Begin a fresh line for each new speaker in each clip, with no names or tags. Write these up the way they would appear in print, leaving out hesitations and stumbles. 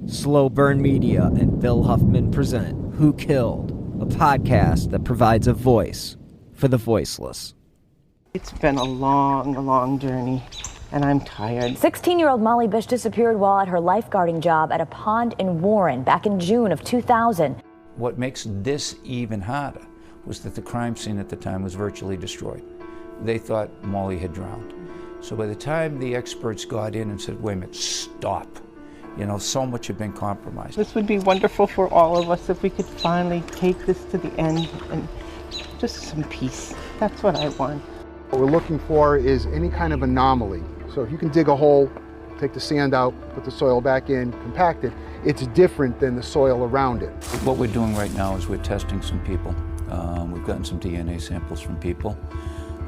Slow Burn Media and Bill Huffman present Who Killed, a podcast that provides a voice for the voiceless.
It's been a long journey, and I'm tired.
16-year-old Molly Bish disappeared while at her lifeguarding job at a pond in Warren back in June of 2000.
What makes this even harder was that the crime scene at the time was virtually destroyed. They thought Molly had drowned. So by the time the experts got in and said, wait a minute, stop. You know, so much had been compromised.
This would be wonderful for all of us if we could finally take this to the end and just some peace. That's what I want.
What we're looking for is any kind of anomaly. So if you can dig a hole, take the sand out, put the soil back in, compact it, it's different than the soil around it.
What we're doing right now is we're testing some people. We've gotten some DNA samples from people.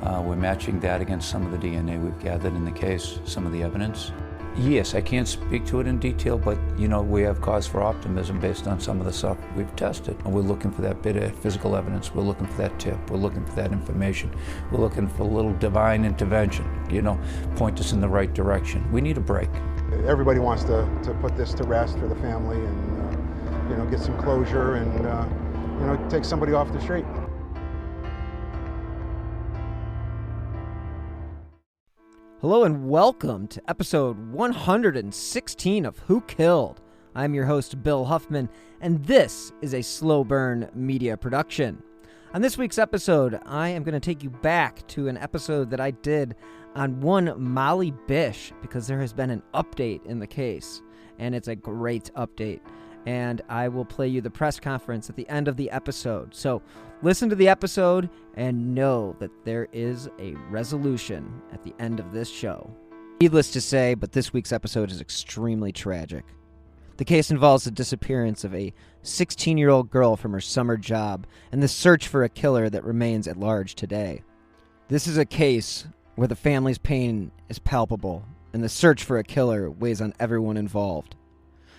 We're matching that against some of the DNA we've gathered in the case, some of the evidence. Yes, I can't speak to it in detail, but you know, we have cause for optimism based on some of the stuff we've tested. And we're looking for that bit of physical evidence. We're looking for that tip. We're looking for that information. We're looking for a little divine intervention, you know, point us in the right direction. We need a break.
Everybody wants to put this to rest for the family and, you know, get some closure and, you know, take somebody off the street.
Hello and welcome to episode 116 of Who Killed. I'm your host, Bill Huffman, and this is a Slow Burn Media production. On this week's episode, I am going to take you back to an episode that I did on one Molly Bish, because there has been an update in the case, and it's a great update. And I will play you the press conference at the end of the episode. So listen to the episode and know that there is a resolution at the end of this show. Needless to say, but this week's episode is extremely tragic. The case involves the disappearance of a 16-year-old girl from her summer job and the search for a killer that remains at large today. This is a case where the family's pain is palpable and the search for a killer weighs on everyone involved.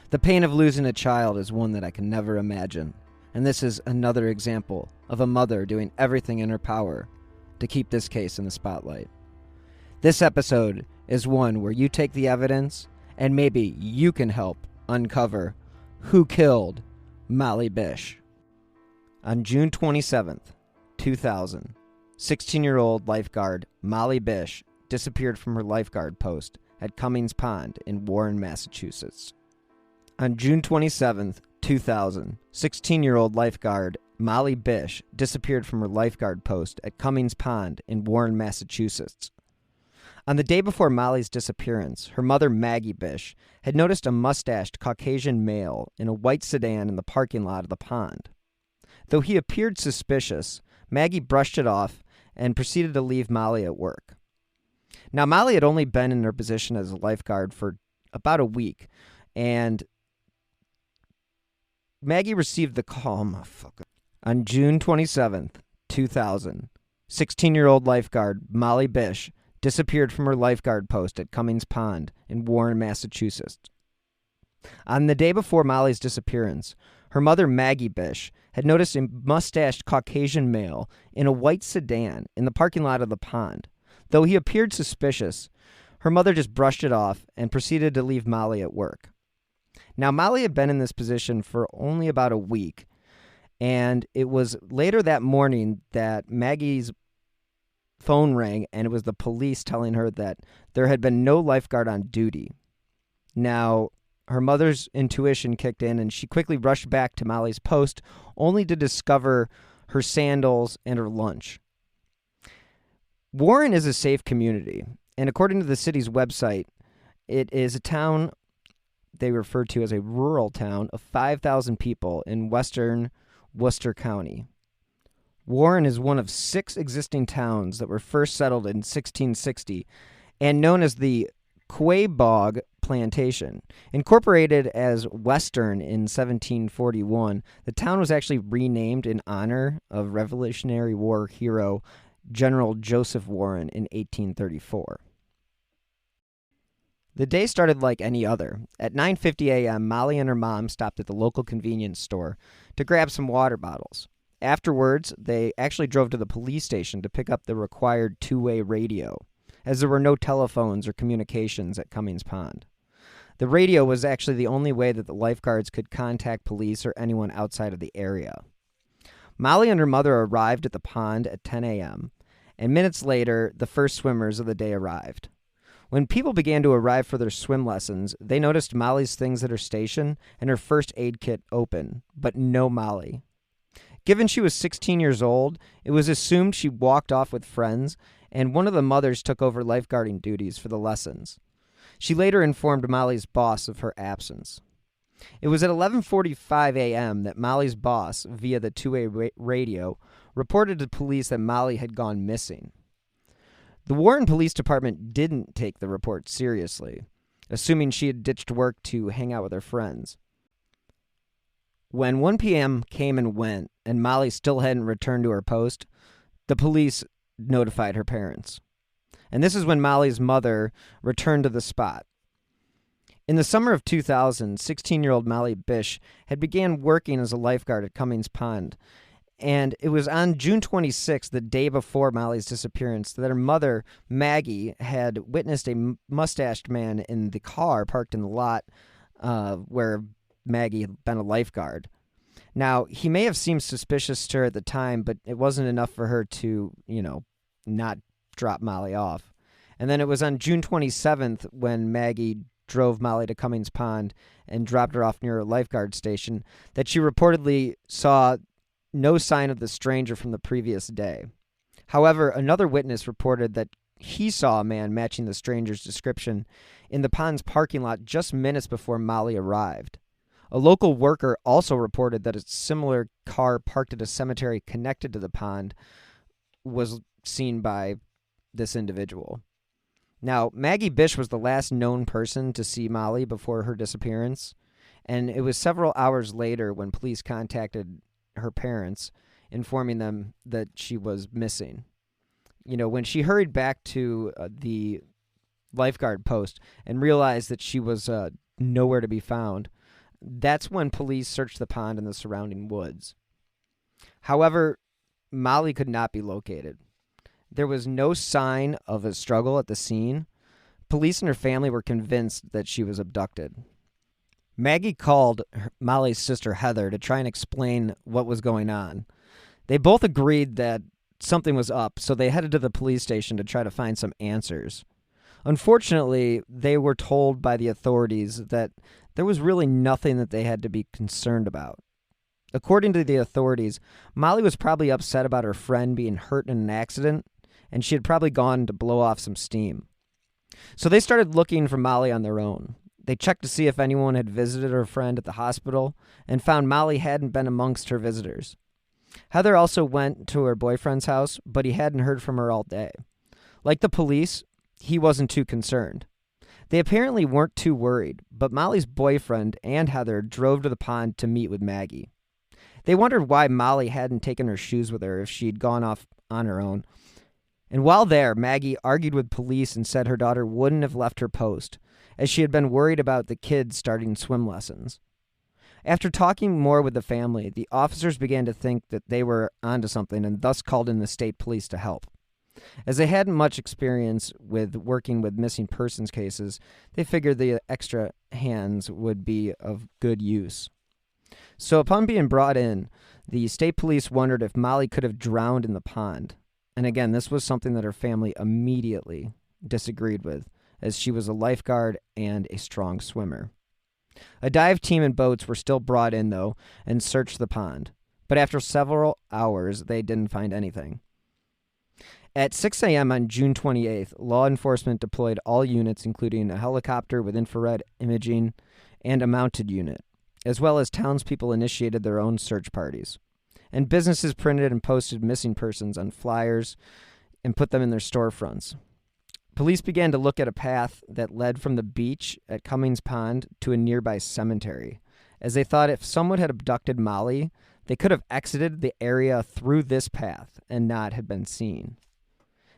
The pain of losing a child is one that I can never imagine, and this is another example of a mother doing everything in her power to keep this case in the spotlight. This episode is one where you take the evidence and maybe you can help uncover who killed Molly Bish. On June 27th, 2000, 16-year-old lifeguard Molly Bish disappeared from her lifeguard post at Comins Pond in Warren, Massachusetts. On June 27th, 2000, 16-year-old lifeguard Molly Bish disappeared from her lifeguard post at Comins Pond in Warren, Massachusetts. On the day before Molly's disappearance, her mother, Maggie Bish, had noticed a mustached Caucasian male in a white sedan in the parking lot of the pond. Though he appeared suspicious, Maggie brushed it off and proceeded to leave Molly at work. Now, Molly had only been in her position as a lifeguard for about a week, and Maggie received the call on June 27th, 2000. 16-year-old lifeguard Molly Bish disappeared from her lifeguard post at Comins Pond in Warren, Massachusetts. On the day before Molly's disappearance, her mother, Maggie Bish, had noticed a mustached Caucasian male in a white sedan in the parking lot of the pond. Though he appeared suspicious, her mother just brushed it off and proceeded to leave Molly at work. Now, Molly had been in this position for only about a week, and it was later that morning that Maggie's phone rang, and it was the police telling her that there had been no lifeguard on duty. Now, her mother's intuition kicked in, and she quickly rushed back to Molly's post, only to discover her sandals and her lunch. Warren is a safe community, and according to the city's website, it is a town they refer to as a rural town of 5,000 people in western Worcester County. Warren is one of 6 existing towns that were first settled in 1660 and known as the Quabog Plantation. Incorporated as Western in 1741, the town was actually renamed in honor of Revolutionary War hero General Joseph Warren in 1834. The day started like any other. At 9:50 a.m., Molly and her mom stopped at the local convenience store to grab some water bottles. Afterwards, they actually drove to the police station to pick up the required two-way radio, as there were no telephones or communications at Comins Pond. The radio was actually the only way that the lifeguards could contact police or anyone outside of the area. Molly and her mother arrived at the pond at 10 a.m., and minutes later, the first swimmers of the day arrived. When people began to arrive for their swim lessons, they noticed Molly's things at her station and her first aid kit open, but no Molly. Given she was 16 years old, it was assumed she walked off with friends, and one of the mothers took over lifeguarding duties for the lessons. She later informed Molly's boss of her absence. It was at 11:45 a.m. that Molly's boss, via the two-way radio, reported to police that Molly had gone missing. The Warren Police Department didn't take the report seriously, assuming she had ditched work to hang out with her friends. When 1 p.m. came and went, and Molly still hadn't returned to her post, the police notified her parents. And this is when Molly's mother returned to the spot. In the summer of 2000, 16-year-old Molly Bish had began working as a lifeguard at Comins Pond, and it was on June 26th, the day before Molly's disappearance, that her mother, Maggie, had witnessed a mustached man in the car parked in the lot where Maggie had been a lifeguard. Now, he may have seemed suspicious to her at the time, but it wasn't enough for her to, not drop Molly off. And then it was on June 27th when Maggie drove Molly to Comins Pond and dropped her off near a lifeguard station that she reportedly saw no sign of the stranger from the previous day. However, another witness reported that he saw a man matching the stranger's description in the pond's parking lot just minutes before Molly arrived. A local worker also reported that a similar car parked at a cemetery connected to the pond was seen by this individual. Now, Maggie Bish was the last known person to see Molly before her disappearance, and it was several hours later when police contacted her parents, informing them that she was missing. When she hurried back to the lifeguard post and realized that she was nowhere to be found, that's when police searched the pond and the surrounding woods. However, Molly could not be located. There was no sign of a struggle at the scene. Police and her family were convinced that she was abducted. Maggie called Molly's sister Heather to try and explain what was going on. They both agreed that something was up, so they headed to the police station to try to find some answers. Unfortunately, they were told by the authorities that there was really nothing that they had to be concerned about. According to the authorities, Molly was probably upset about her friend being hurt in an accident, and she had probably gone to blow off some steam. So they started looking for Molly on their own. They checked to see if anyone had visited her friend at the hospital and found Molly hadn't been amongst her visitors. Heather also went to her boyfriend's house, but he hadn't heard from her all day. Like the police, he wasn't too concerned. They apparently weren't too worried, but Molly's boyfriend and Heather drove to the pond to meet with Maggie. They wondered why Molly hadn't taken her shoes with her if she'd gone off on her own. And while there, Maggie argued with police and said her daughter wouldn't have left her post, as she had been worried about the kids starting swim lessons. After talking more with the family, the officers began to think that they were onto something and thus called in the state police to help. As they hadn't much experience with working with missing persons cases, they figured the extra hands would be of good use. So upon being brought in, the state police wondered if Molly could have drowned in the pond. And again, this was something that her family immediately disagreed with, as she was a lifeguard and a strong swimmer. A dive team and boats were still brought in, though, and searched the pond. But after several hours, they didn't find anything. At 6 a.m. on June 28th, law enforcement deployed all units, including a helicopter with infrared imaging and a mounted unit, as well as townspeople initiated their own search parties. And businesses printed and posted missing persons on flyers and put them in their storefronts. Police began to look at a path that led from the beach at Comins Pond to a nearby cemetery, as they thought if someone had abducted Molly, they could have exited the area through this path and not have been seen.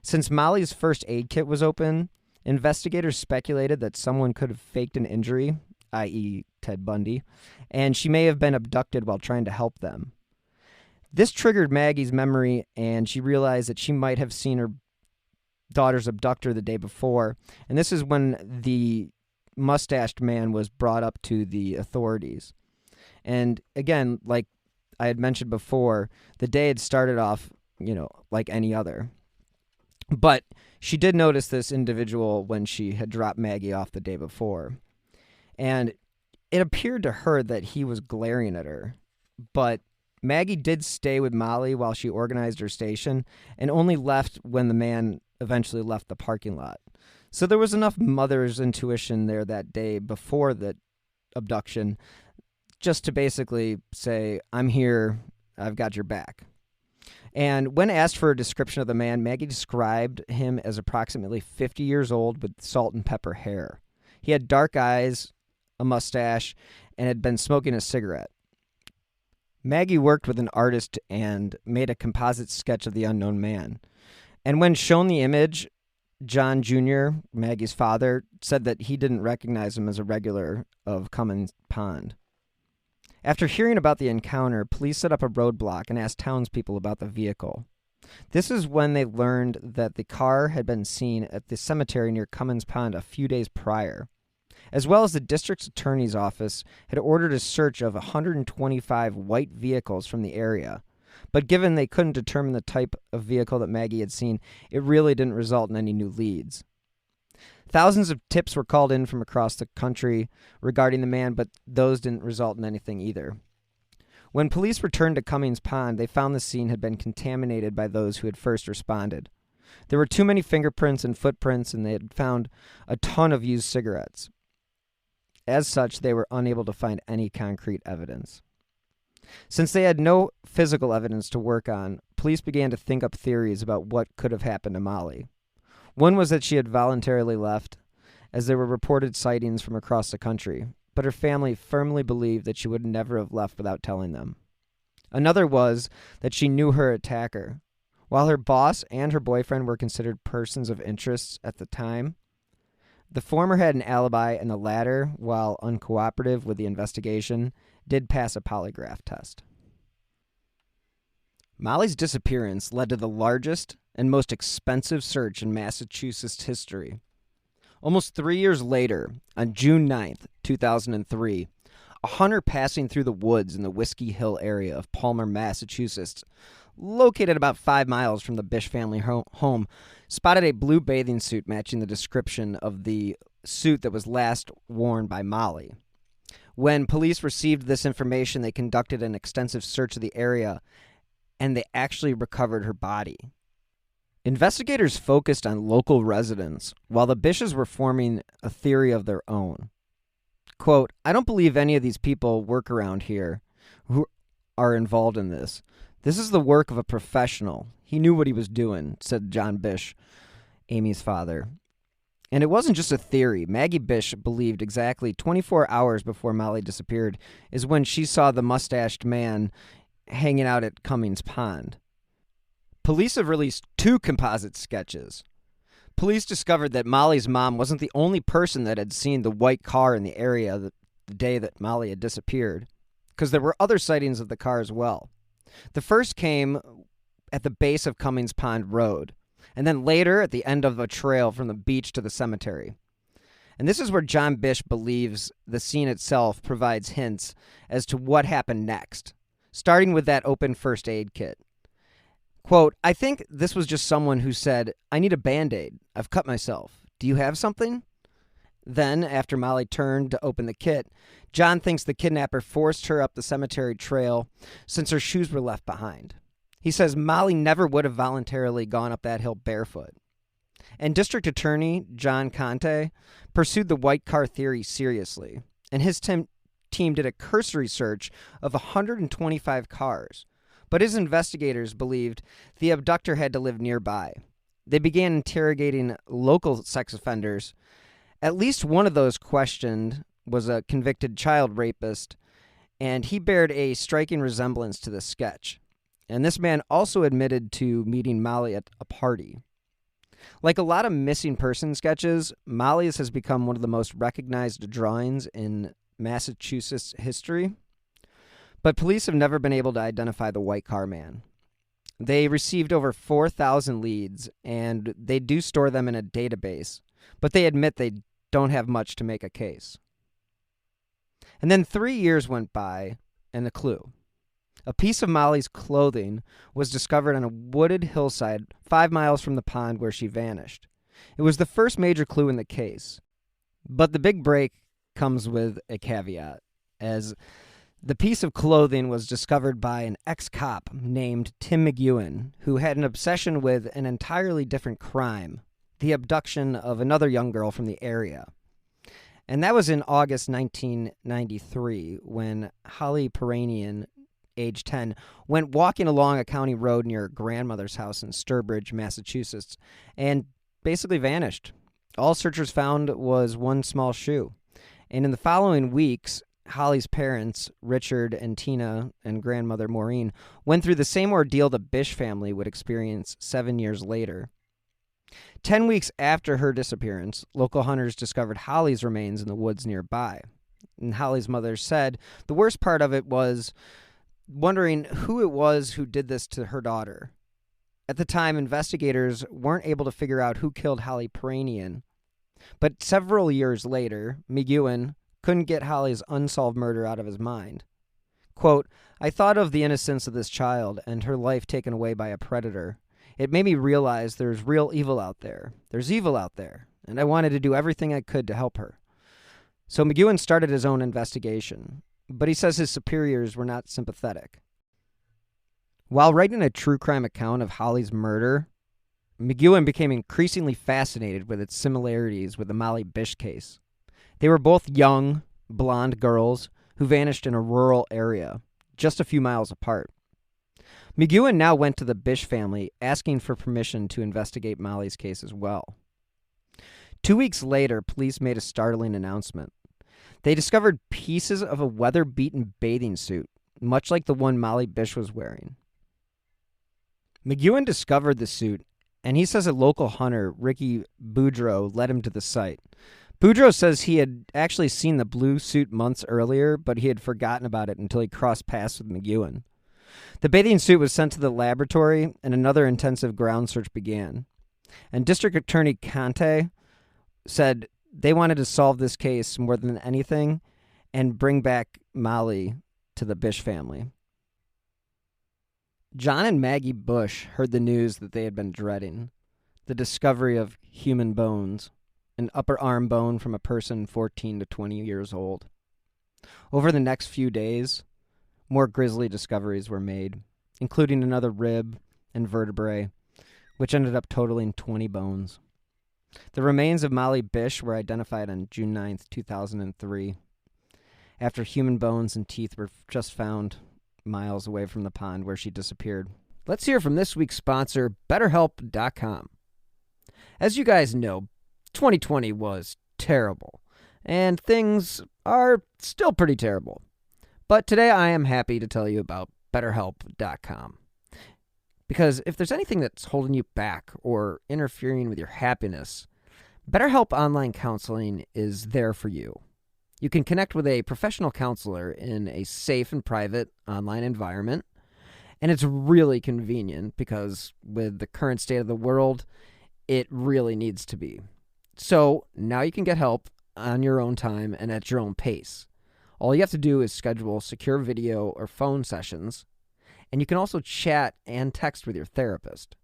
Since Molly's first aid kit was open, investigators speculated that someone could have faked an injury, i.e. Ted Bundy, and she may have been abducted while trying to help them. This triggered Maggie's memory, and she realized that she might have seen her daughter's abductor the day before, and this is when the mustached man was brought up to the authorities. And again, like I had mentioned before, the day had started off, like any other. But she did notice this individual when she had dropped Maggie off the day before. And it appeared to her that he was glaring at her. But Maggie did stay with Molly while she organized her station and only left when the man eventually left the parking lot. So there was enough mother's intuition there that day before the abduction just to basically say, I'm here, I've got your back. And when asked for a description of the man, Maggie described him as approximately 50 years old with salt and pepper hair. He had dark eyes, a mustache, and had been smoking a cigarette. Maggie worked with an artist and made a composite sketch of the unknown man. And when shown the image, John Jr., Maggie's father, said that he didn't recognize him as a regular of Comins Pond. After hearing about the encounter, police set up a roadblock and asked townspeople about the vehicle. This is when they learned that the car had been seen at the cemetery near Comins Pond a few days prior, as well as the district attorney's office had ordered a search of 125 white vehicles from the area. But given they couldn't determine the type of vehicle that Maggie had seen, it really didn't result in any new leads. Thousands of tips were called in from across the country regarding the man, but those didn't result in anything either. When police returned to Comins Pond, they found the scene had been contaminated by those who had first responded. There were too many fingerprints and footprints, and they had found a ton of used cigarettes. As such, they were unable to find any concrete evidence. Since they had no physical evidence to work on, police began to think up theories about what could have happened to Molly. One was that she had voluntarily left, as there were reported sightings from across the country, but her family firmly believed that she would never have left without telling them. Another was that she knew her attacker. While her boss and her boyfriend were considered persons of interest at the time, the former had an alibi, and the latter, while uncooperative with the investigation, did pass a polygraph test. Molly's disappearance led to the largest and most expensive search in Massachusetts history. Almost 3 years later, on June 9th, 2003, a hunter passing through the woods in the Whiskey Hill area of Palmer, Massachusetts, located about 5 miles from the Bish family home, spotted a blue bathing suit matching the description of the suit that was last worn by Molly. When police received this information, they conducted an extensive search of the area, and they actually recovered her body. Investigators focused on local residents, while the Bishes were forming a theory of their own. Quote, I don't believe any of these people work around here who are involved in this. This is the work of a professional. He knew what he was doing, said John Bish, Amy's father. And it wasn't just a theory. Maggie Bish believed exactly 24 hours before Molly disappeared is when she saw the mustached man hanging out at Comins Pond. Police have released 2 composite sketches. Police discovered that Molly's mom wasn't the only person that had seen the white car in the area the day that Molly had disappeared, because there were other sightings of the car as well. The first came at the base of Comins Pond Road, and then later at the end of a trail from the beach to the cemetery. And this is where John Bish believes the scene itself provides hints as to what happened next, starting with that open first aid kit. Quote, I think this was just someone who said, I need a Band-Aid. I've cut myself. Do you have something? Then, after Molly turned to open the kit, John thinks the kidnapper forced her up the cemetery trail since her shoes were left behind. He says Molly never would have voluntarily gone up that hill barefoot. And District Attorney John Conte pursued the white car theory seriously, and his team did a cursory search of 125 cars. But his investigators believed the abductor had to live nearby. They began interrogating local sex offenders. At least one of those questioned was a convicted child rapist, and he bared a striking resemblance to the sketch. And this man also admitted to meeting Molly at a party. Like a lot of missing person sketches, Molly's has become one of the most recognized drawings in Massachusetts history. But police have never been able to identify the white car man. They received over 4,000 leads, and they do store them in a database, but they admit they don't have much to make a case. And then 3 years went by, and a clue. A piece of Molly's clothing was discovered on a wooded hillside 5 miles from the pond where she vanished. It was the first major clue in the case. But the big break comes with a caveat, as the piece of clothing was discovered by an ex-cop named Tim McEwen, who had an obsession with an entirely different crime, the abduction of another young girl from the area. And that was in August 1993, when Holly Peranian, age 10, went walking along a county road near her grandmother's house in Sturbridge, Massachusetts, and basically vanished. All searchers found was one small shoe. And in the following weeks, Holly's parents, Richard and Tina, and grandmother Maureen, went through the same ordeal the Bish family would experience 7 years later. 10 weeks after her disappearance, local hunters discovered Holly's remains in the woods nearby. And Holly's mother said the worst part of it was wondering who it was who did this to her daughter. At the time, investigators weren't able to figure out who killed Holly Peranian. But several years later, McEwen couldn't get Holly's unsolved murder out of his mind. Quote, "I thought of the innocence of this child and her life taken away by a predator. It made me realize there's real evil out there. There's evil out there, and I wanted to do everything I could to help her." So McEwen started his own investigation, but he says his superiors were not sympathetic. While writing a true crime account of Holly's murder, McEwen became increasingly fascinated with its similarities with the Molly Bish case. They were both young, blonde girls who vanished in a rural area, just a few miles apart. McEwen now went to the Bish family asking for permission to investigate Molly's case as well. 2 weeks later, police made a startling announcement. They discovered pieces of a weather-beaten bathing suit, much like the one Molly Bish was wearing. McEwen discovered the suit, and he says a local hunter, Ricky Boudreau, led him to the site. Boudreau says he had actually seen the blue suit months earlier, but he had forgotten about it until he crossed paths with McEwen. The bathing suit was sent to the laboratory, and another intensive ground search began. And District Attorney Conte said they wanted to solve this case more than anything and bring back Molly to the Bish family. John and Maggie Bush heard the news that they had been dreading, the discovery of human bones, an upper arm bone from a person 14 to 20 years old. Over the next few days, more grisly discoveries were made, including another rib and vertebrae, which ended up totaling 20 bones. The remains of Molly Bish were identified on June 9th, 2003, after human bones and teeth were just found miles away from the pond where she disappeared. Let's hear from this week's sponsor, BetterHelp.com. As you guys know, 2020 was terrible, and things are still pretty terrible. But today I am happy to tell you about BetterHelp.com. Because if there's anything that's holding you back or interfering with your happiness, BetterHelp Online Counseling is there for you. You can connect with a professional counselor in a safe and private online environment, and it's really convenient because with the current state of the world, it really needs to be. So now you can get help on your own time and at your own pace. All you have to do is schedule secure video or phone sessions, and you can also chat and text with your therapist.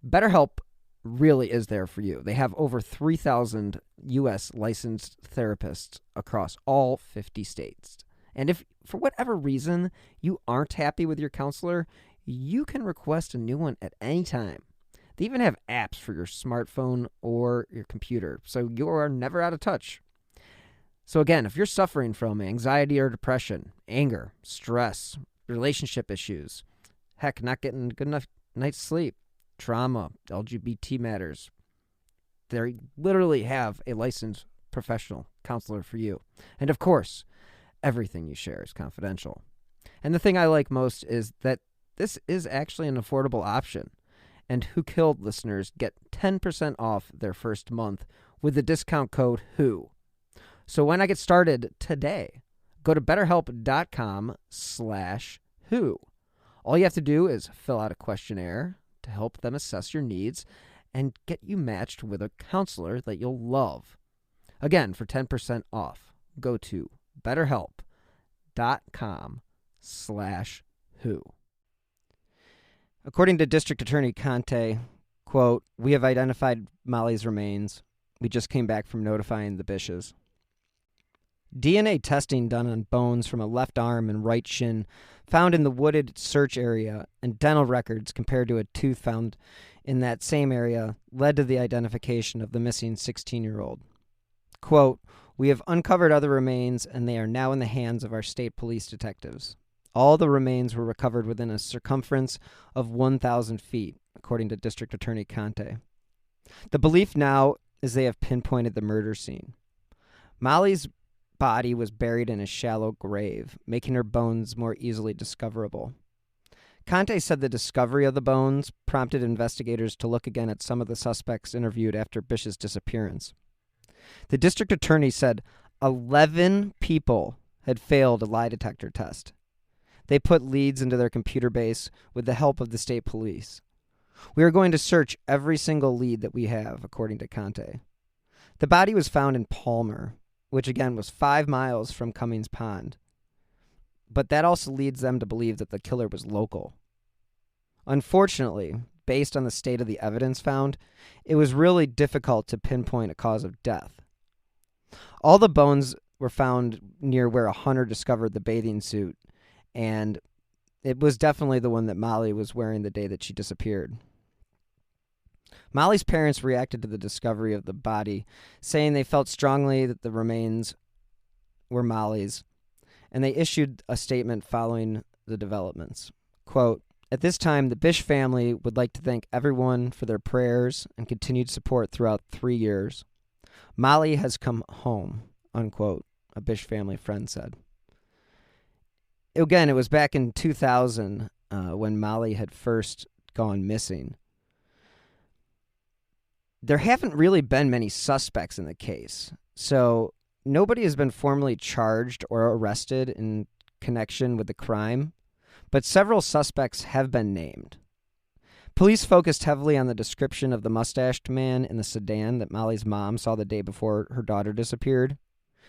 BetterHelp really is there for you. They have over 3,000 U.S. licensed therapists across all 50 states. And if, for whatever reason, you aren't happy with your counselor, you can request a new one at any time. They even have apps for your smartphone or your computer, so you are never out of touch. So again, if you're suffering from anxiety or depression, anger, stress, relationship issues, heck, not getting good enough night's sleep, trauma, LGBT matters, they literally have a licensed professional counselor for you. And of course, everything you share is confidential. And the thing I like most is that this is actually an affordable option. And Who Killed listeners get 10% off their first month with the discount code WHO. So when I get started today, go to betterhelp.com/who. All you have to do is fill out a questionnaire to help them assess your needs and get you matched with a counselor that you'll love. Again, for 10% off, go to betterhelp.com/who. According to District Attorney Conte, quote, "We have identified Molly's remains. We just came back from notifying the Bishes." DNA testing done on bones from a left arm and right shin found in the wooded search area and dental records compared to a tooth found in that same area led to the identification of the missing 16-year-old. Quote, "We have uncovered other remains and they are now in the hands of our state police detectives. All the remains were recovered within a circumference of 1,000 feet, according to District Attorney Conte. The belief now is they have pinpointed the murder scene. Molly's body was buried in a shallow grave, making her bones more easily discoverable. Conte said the discovery of the bones prompted investigators to look again at some of the suspects interviewed after Bish's disappearance. The district attorney said 11 people had failed a lie detector test. They put leads into their computer base with the help of the state police. We are going to search every single lead that we have, according to Conte. The body was found in Palmer, which again was 5 miles from Comins Pond. But that also leads them to believe that the killer was local. Unfortunately, based on the state of the evidence found, it was really difficult to pinpoint a cause of death. All the bones were found near where a hunter discovered the bathing suit, and it was definitely the one that Molly was wearing the day that she disappeared. Molly's parents reacted to the discovery of the body, saying they felt strongly that the remains were Molly's, and they issued a statement following the developments. Quote, "At this time, the Bish family would like to thank everyone for their prayers and continued support throughout 3 years. Molly has come home," unquote, a Bish family friend said. Again, it was back in 2000 when Molly had first gone missing. There haven't really been many suspects in the case, so nobody has been formally charged or arrested in connection with the crime, but several suspects have been named. Police focused heavily on the description of the mustached man in the sedan that Molly's mom saw the day before her daughter disappeared,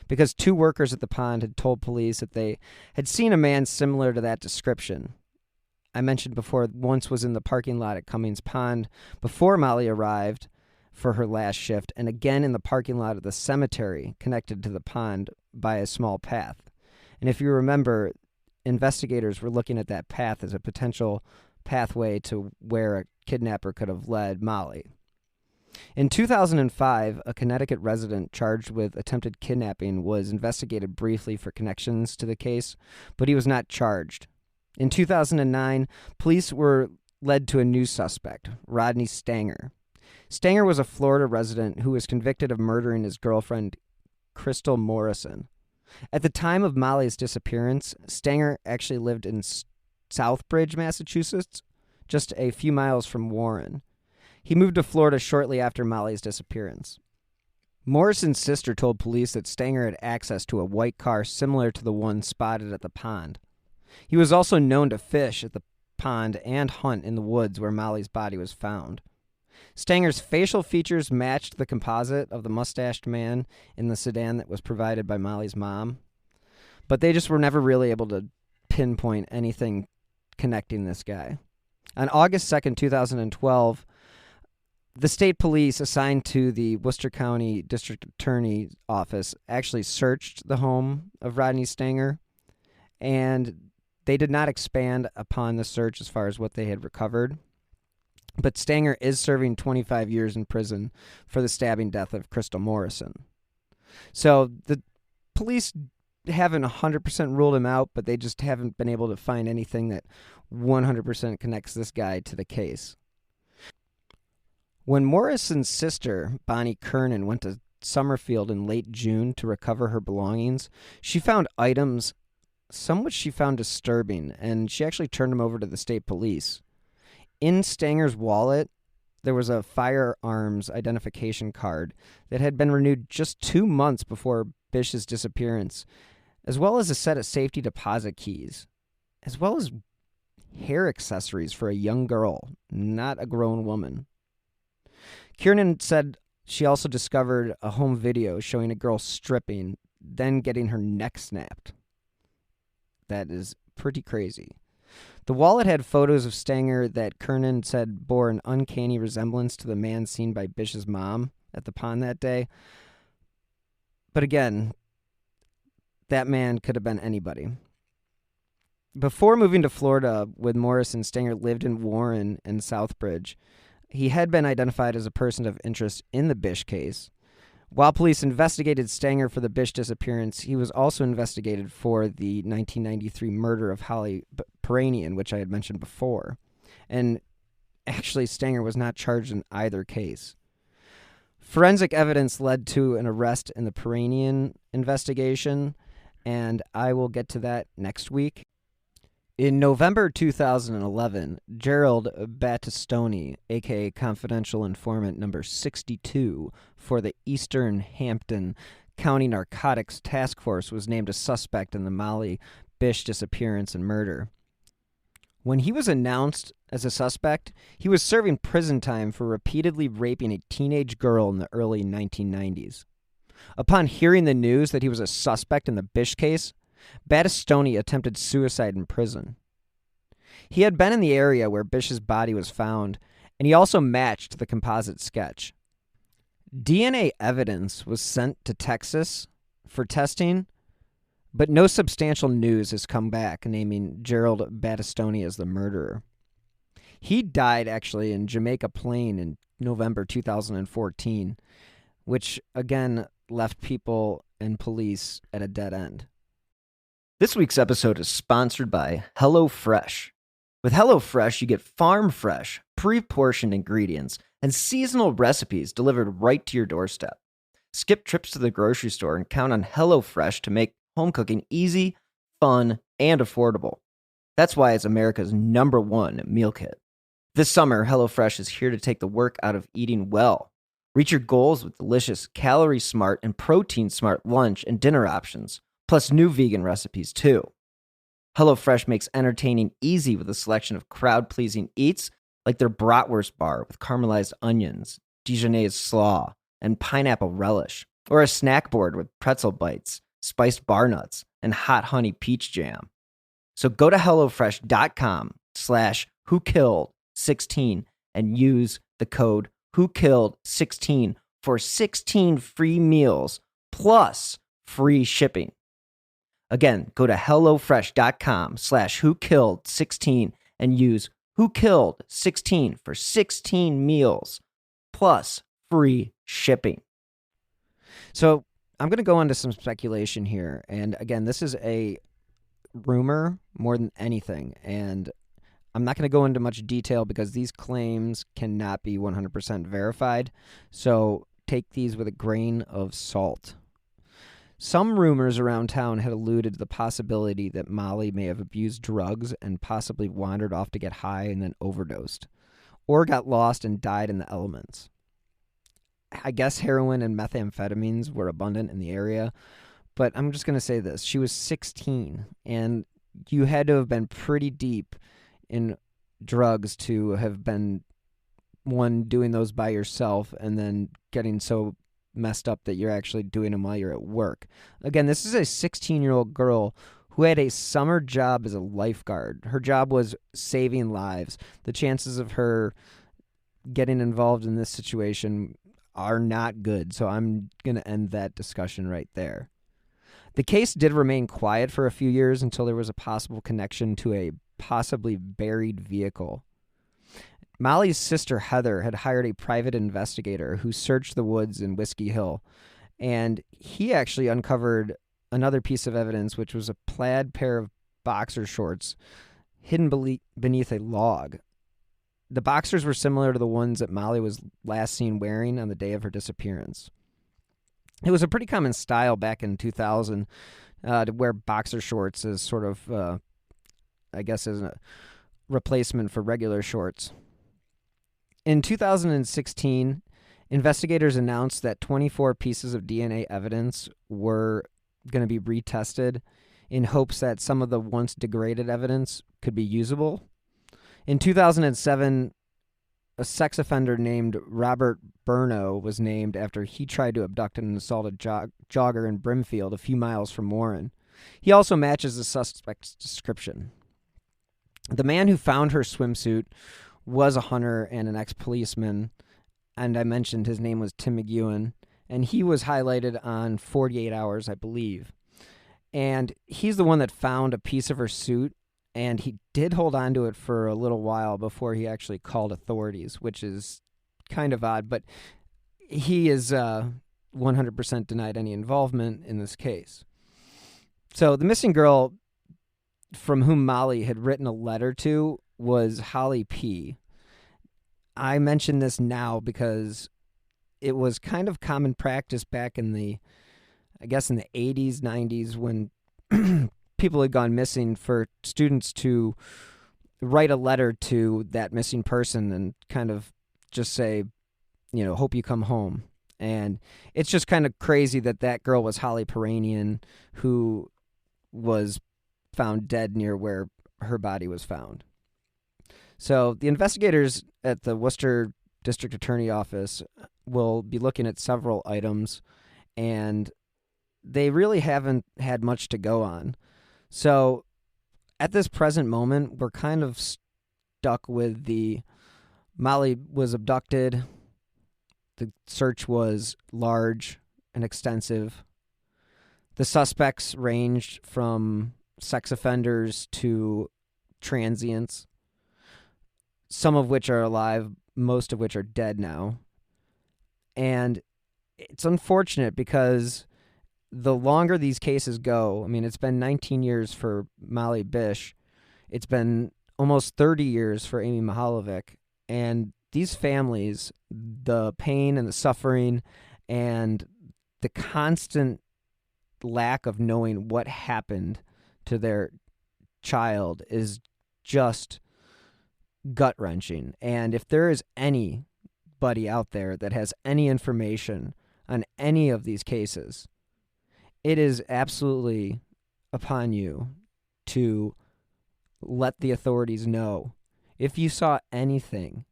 because 2 workers at the pond had told police that they had seen a man similar to that description. I mentioned before, once was in the parking lot at Comins Pond before Molly arrived for her last shift, and again in the parking lot of the cemetery connected to the pond by a small path. And if you remember, investigators were looking at that path as a potential pathway to where a kidnapper could have led Molly. In 2005, a Connecticut resident charged with attempted kidnapping was investigated briefly for connections to the case, but he was not charged. In 2009, police were led to a new suspect, Rodney Stanger. Stanger was a Florida resident who was convicted of murdering his girlfriend, Crystal Morrison. At the time of Molly's disappearance, Stanger actually lived in Southbridge, Massachusetts, just a few miles from Warren. He moved to Florida shortly after Molly's disappearance. Morrison's sister told police that Stanger had access to a white car similar to the one spotted at the pond. He was also known to fish at the pond and hunt in the woods where Molly's body was found. Stanger's facial features matched the composite of the mustached man in the sedan that was provided by Molly's mom, but they just were never really able to pinpoint anything connecting this guy. On August 2nd, 2012, the state police assigned to the Worcester County District Attorney's Office actually searched the home of Rodney Stanger, and they did not expand upon the search as far as what they had recovered. But Stanger is serving 25 years in prison for the stabbing death of Crystal Morrison. So the police haven't 100% ruled him out, but they just haven't been able to find anything that 100% connects this guy to the case. When Morrison's sister, Bonnie Kernan, went to Summerfield in late June to recover her belongings, she found items, some which she found disturbing, and she actually turned them over to the state police. In Stanger's wallet, there was a firearms identification card that had been renewed just 2 months before Bish's disappearance, as well as a set of safety deposit keys, as well as hair accessories for a young girl, not a grown woman. Kiernan said She also discovered a home video showing a girl stripping, then getting her neck snapped. That is pretty crazy. The wallet had photos of Stanger that Kernan said bore an uncanny resemblance to the man seen by Bish's mom at the pond that day. But again, that man could have been anybody. Before moving to Florida with Morrison, Stanger lived in Warren and Southbridge. He had been identified as a person of interest in the Bish case. While police investigated Stanger for the Bish disappearance, he was also investigated for the 1993 murder of Holly Peranian, which I had mentioned before. And actually, Stanger was not charged in either case. Forensic evidence led to an arrest in the Peranian investigation, and I will get to that next week. In November 2011, Gerald Battistoni, a.k.a. confidential informant number 62 for the Eastern Hampton County Narcotics Task Force, was named a suspect in the Molly Bish disappearance and murder. When he was announced as a suspect, he was serving prison time for repeatedly raping a teenage girl in the early 1990s. Upon hearing the news that he was a suspect in the Bish case, Battistoni attempted suicide in prison. He had been in the area where Bish's body was found, and he also matched the composite sketch. DNA evidence was sent to Texas for testing, but no substantial news has come back naming Gerald Battistoni as the murderer. He died actually in Jamaica Plain in November 2014, which again left people and police at a dead end. This week's episode is sponsored by HelloFresh. With HelloFresh, you get farm-fresh, pre-portioned ingredients and seasonal recipes delivered right to your doorstep. Skip trips to the grocery store and count on HelloFresh to make home cooking easy, fun, and affordable. That's why it's America's #1 meal kit. This summer, HelloFresh is here to take the work out of eating well. Reach your goals with delicious, calorie-smart, and protein-smart lunch and dinner options, plus new vegan recipes, too. HelloFresh makes entertaining easy with a selection of crowd-pleasing eats like their bratwurst bar with caramelized onions, Dijonnaise slaw, and pineapple relish, or a snack board with pretzel bites, spiced bar nuts, and hot honey peach jam. So go to HelloFresh.com/WhoKilled16 and use the code WhoKilled16 for 16 free meals plus free shipping. Again, go to HelloFresh.com/WhoKilled16 and use WhoKilled16 for 16 meals plus free shipping. So I'm going to go into some speculation here. And again, this is a rumor more than anything. And I'm not going to go into much detail because these claims cannot be 100% verified. So take these with a grain of salt. Some rumors around town had alluded to the possibility that Molly may have abused drugs and possibly wandered off to get high and then overdosed, or got lost and died in the elements. I guess heroin and methamphetamines were abundant in the area, but I'm just going to say this. She was 16, and you had to have been pretty deep in drugs to have been, one, doing those by yourself, and then getting so messed up that you're actually doing them while you're at work. Again, this is a 16-year-old girl who had a summer job as a lifeguard. Her job was saving lives. The chances of her getting involved in this situation are not good, so I'm going to end that discussion right there. The case did remain quiet for a few years until there was a possible connection to a possibly buried vehicle. Molly's sister, Heather, had hired a private investigator who searched the woods in Whiskey Hill, and he actually uncovered another piece of evidence, which was a plaid pair of boxer shorts hidden beneath a log. The boxers were similar to the ones that Molly was last seen wearing on the day of her disappearance. It was a pretty common style back in 2000 to wear boxer shorts as sort of, I guess, as a replacement for regular shorts. In 2016, investigators announced that 24 pieces of DNA evidence were going to be retested in hopes that some of the once degraded evidence could be usable. In 2007, a sex offender named Robert Burno was named after he tried to abduct and assault a jogger in Brimfield, a few miles from Warren. He also matches the suspect's description. The man who found her swimsuit was a hunter and an ex-policeman, and I mentioned his name was Tim McEwen, and he was highlighted on 48 Hours, I believe. And he's the one that found a piece of her suit, and he did hold on to it for a little while before he actually called authorities, which is kind of odd, but he is 100% denied any involvement in this case. So the missing girl from whom Molly had written a letter to was Holly P. I mention this now because it was kind of common practice back in the 80s, 90s, when people had gone missing, for students to write a letter to that missing person and kind of just say, hope you come home. And it's just kind of crazy that girl was Holly Peranian, who was found dead near where her body was found. So the investigators at the Worcester District Attorney Office will be looking at several items, and they really haven't had much to go on. So at this present moment, we're kind of stuck with Molly was abducted. The search was large and extensive. The suspects ranged from sex offenders to transients, some of which are alive, most of which are dead now. And it's unfortunate because the longer these cases go, it's been 19 years for Molly Bish. It's been almost 30 years for Amy Mahalovic. And these families, the pain and the suffering and the constant lack of knowing what happened to their child is just gut-wrenching. And if there is anybody out there that has any information on any of these cases, it is absolutely upon you to let the authorities know. If you saw anything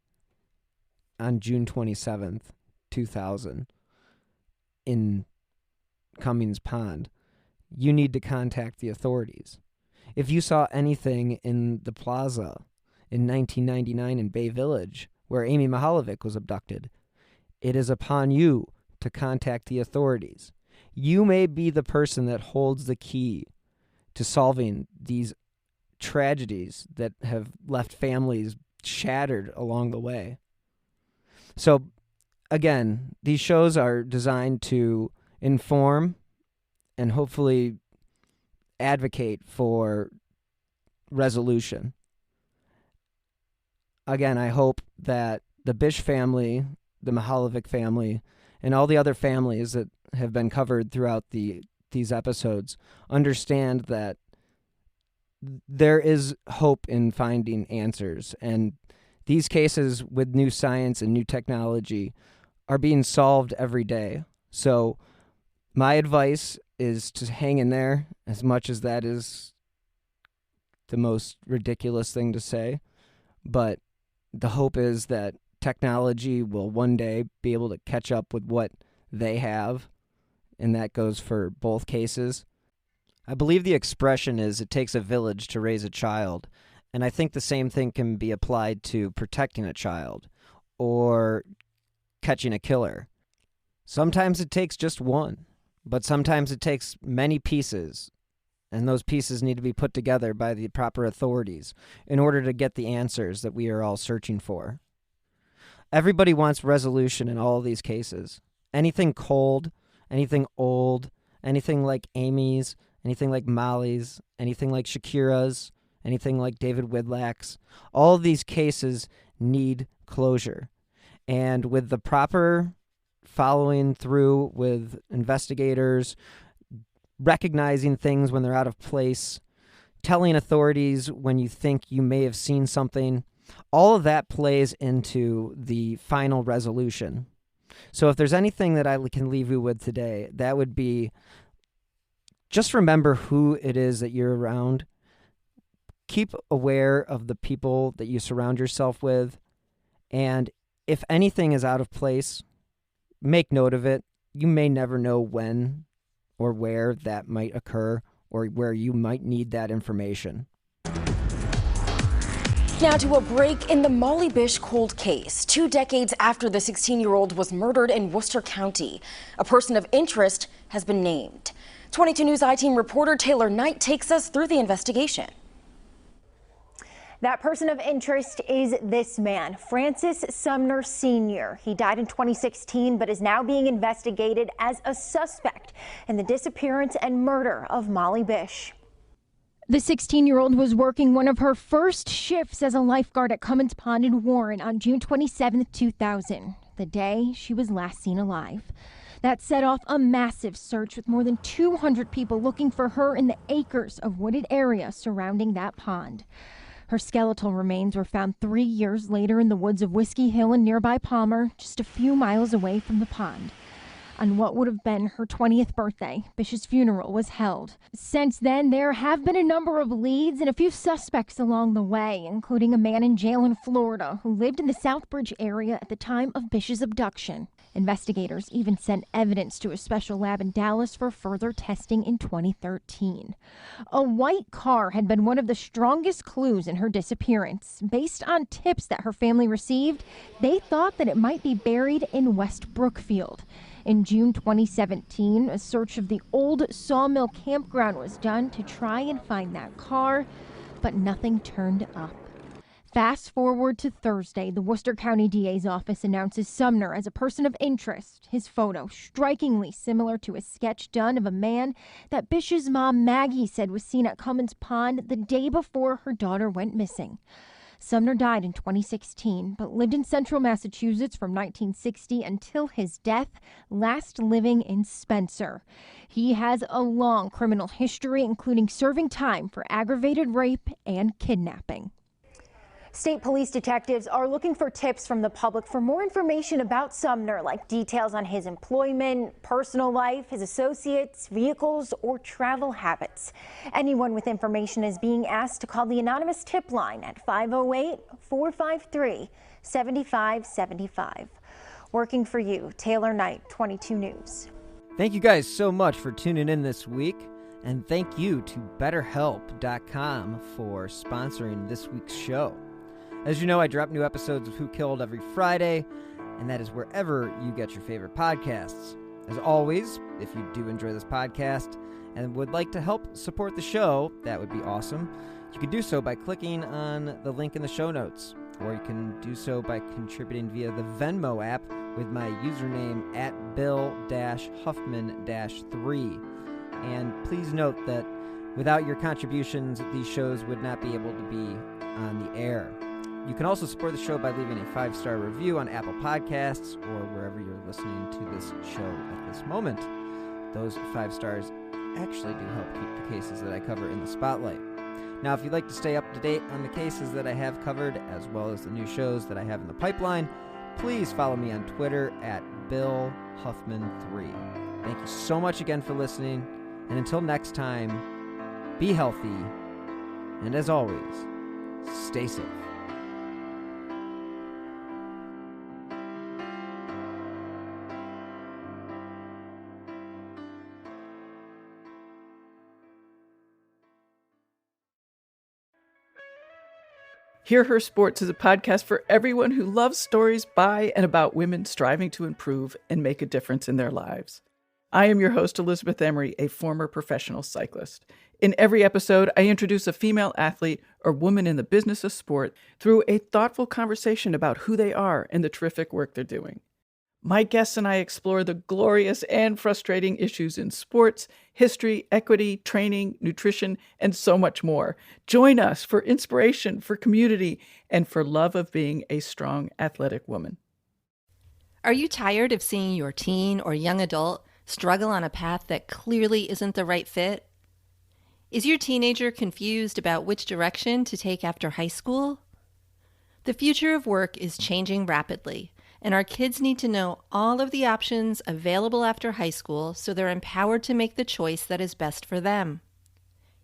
on June 27th, 2000 in Comins Pond, you need to contact the authorities. If you saw anything in the plaza in 1999 in Bay Village where Amy Mahalovic was abducted, it is upon you to contact the authorities. You may be the person that holds the key to solving these tragedies that have left families shattered along the way. So, again, these shows are designed to inform and hopefully advocate for resolution. Again, I hope that the Bish family, the Mahalovic family, and all the other families that have been covered throughout these episodes understand that there is hope in finding answers. And these cases with new science and new technology are being solved every day. So my advice is to hang in there, as much as that is the most ridiculous thing to say. But the hope is that technology will one day be able to catch up with what they have, and that goes for both cases. I believe the expression is, it takes a village to raise a child, and I think the same thing can be applied to protecting a child or catching a killer. Sometimes it takes just one, but sometimes it takes many pieces, and those pieces need to be put together by the proper authorities in order to get the answers that we are all searching for. Everybody wants resolution in all of these cases. Anything cold, anything old, anything like Amy's, anything like Molly's, anything like Shakira's, anything like David Widlack's. All of these cases need closure. And with the proper following through with investigators, recognizing things when they're out of place, telling authorities when you think you may have seen something, all of that plays into the final resolution. So if there's anything that I can leave you with today, that would be just remember who it is that you're around. Keep aware of the people that you surround yourself with. And If anything is out of place, make note of it. You may never know when or where that might occur or where you might need that information.
Now to a break in the Molly Bish cold case. 2 decades after the 16-year-old was murdered in Worcester County, a person of interest has been named. 22 News I-Team reporter Taylor Knight takes us through the investigation.
That person of interest is this man, Francis Sumner Sr. He died in 2016, but is now being investigated as a suspect in the disappearance and murder of Molly Bish. The 16-year-old was working one of her first shifts as a lifeguard at Comins Pond in Warren on June 27, 2000, the day she was last seen alive. That set off a massive search with more than 200 people looking for her in the acres of wooded area surrounding that pond. Her skeletal remains were found 3 years later in the woods of Whiskey Hill in nearby Palmer, just a few miles away from the pond. On what would have been her 20th birthday, Bish's funeral was held. Since then, there have been a number of leads and a few suspects along the way, including a man in jail in Florida who lived in the Southbridge area at the time of Bish's abduction. Investigators even sent evidence to a special lab in Dallas for further testing in 2013. A white car had been one of the strongest clues in her disappearance. Based on tips that her family received, they thought that it might be buried in West Brookfield. In June 2017, a search of the old Sawmill campground was done to try and find that car, but nothing turned up. Fast forward to Thursday, the Worcester County DA's office announces Sumner as a person of interest. His photo strikingly similar to a sketch done of a man that Bish's mom, Maggie, said was seen at Comins Pond the day before her daughter went missing. Sumner died in 2016, but lived in central Massachusetts from 1960 until his death, last living in Spencer. He has a long criminal history, including serving time for aggravated rape and kidnapping. State police detectives are looking for tips from the public for more information about Sumner, like details on his employment, personal life, his associates, vehicles, or travel habits. Anyone with information is being asked to call the anonymous tip line at 508-453-7575. Working for you, Taylor Knight, 22 News.
Thank you guys so much for tuning in this week. And thank you to BetterHelp.com for sponsoring this week's show. As you know, I drop new episodes of Who Killed every Friday, and that is wherever you get your favorite podcasts. As always, if you do enjoy this podcast and would like to help support the show, that would be awesome. You can do so by clicking on the link in the show notes, or you can do so by contributing via the Venmo app with my username at Bill-Huffman-3. And please note that without your contributions, these shows would not be able to be on the air. You can also support the show by leaving a 5-star review on Apple Podcasts or wherever you're listening to this show at this moment. Those 5 stars actually do help keep the cases that I cover in the spotlight. Now, if you'd like to stay up to date on the cases that I have covered, as well as the new shows that I have in the pipeline, please follow me on Twitter at BillHuffman3. Thank you so much again for listening, and until next time, be healthy, and as always, stay safe.
Hear Her Sports is a podcast for everyone who loves stories by and about women striving to improve and make a difference in their lives. I am your host, Elizabeth Emery, a former professional cyclist. In every episode, I introduce a female athlete or woman in the business of sport through a thoughtful conversation about who they are and the terrific work they're doing. My guests and I explore the glorious and frustrating issues in sports, history, equity, training, nutrition, and so much more. Join us for inspiration, for community, and for love of being a strong, athletic woman.
Are you tired of seeing your teen or young adult struggle on a path that clearly isn't the right fit? Is your teenager confused about which direction to take after high school? The future of work is changing rapidly, and our kids need to know all of the options available after high school so they're empowered to make the choice that is best for them.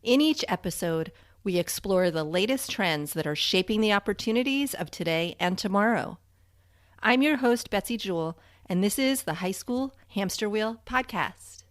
In each episode, we explore the latest trends that are shaping the opportunities of today and tomorrow. I'm your host, Betsy Jewell, and this is the High School Hamster Wheel Podcast.